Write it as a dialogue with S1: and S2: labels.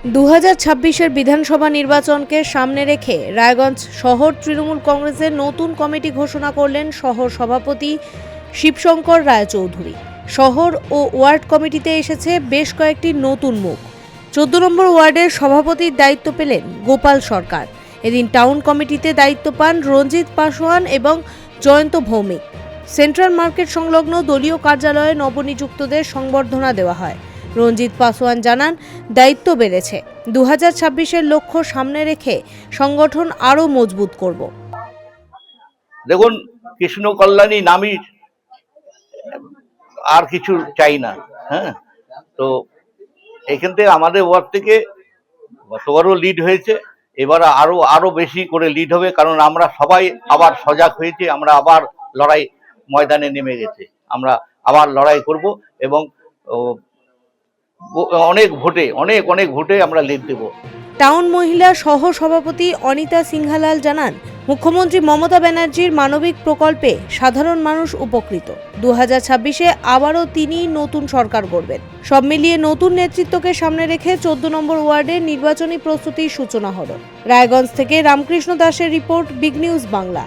S1: 2026-এর বিধানসভা নির্বাচনকে সামনে রেখে রায়গঞ্জ শহর তৃণমূল কংগ্রেসের নতুন কমিটি ঘোষণা করলেন শহর সভাপতি শিবশঙ্কর রায়চৌধুরী। শহর ও ওয়ার্ড কমিটিতে এসেছে বেশ কয়েকটি নতুন মুখ। 14 নম্বর ওয়ার্ডের সভাপতির দায়িত্ব পেলেন গোপাল সরকার। এদিন টাউন কমিটিতে দায়িত্ব পান রঞ্জিত পাসোয়ান এবং জয়ন্ত ভৌমিক। সেন্ট্রাল মার্কেট সংলগ্ন দলীয় কার্যালয়ে নবনিযুক্তদের সংবর্ধনা দেওয়া হয়। রঞ্জিত পাসোয়ান জানান, দায়িত্ব বেড়েছে। 2026-এর লক্ষ্য সামনে রেখে সংগঠন আরও মজবুত করব।
S2: দেখুন, কৃষ্ণ কল্যাণী নামই আর কিছু চাই না। হ্যাঁ, তো এখান থেকে আমাদের ওয়ার্ড থেকে গতবারও লিড হয়েছে, এবার আরো বেশি করে লিড হবে, কারণ আমরা সবাই আবার সজাগ হয়েছি, আমরা আবার লড়াই ময়দানে নেমে গেছে, আমরা আবার লড়াই করব এবং অনেক ভোটে আমরা লিড দেব।
S1: টাউন মহিলা সহ সভাপতি অনিতা সিংহালাল জানান, মুখ্যমন্ত্রী মমতা ব্যানার্জির মানবিক প্রকল্পে সাধারণ মানুষ উপকৃত। 2026-এ আবারও তিনি নতুন সরকার গড়বেন। সব মিলিয়ে নতুন নেতৃত্বকে সামনে রেখে 14 নম্বর ওয়ার্ডের নির্বাচনী প্রস্তুতির সূচনা হলো। রায়গঞ্জ থেকে রামকৃষ্ণ দাসের রিপোর্ট, বিগ নিউজ বাংলা।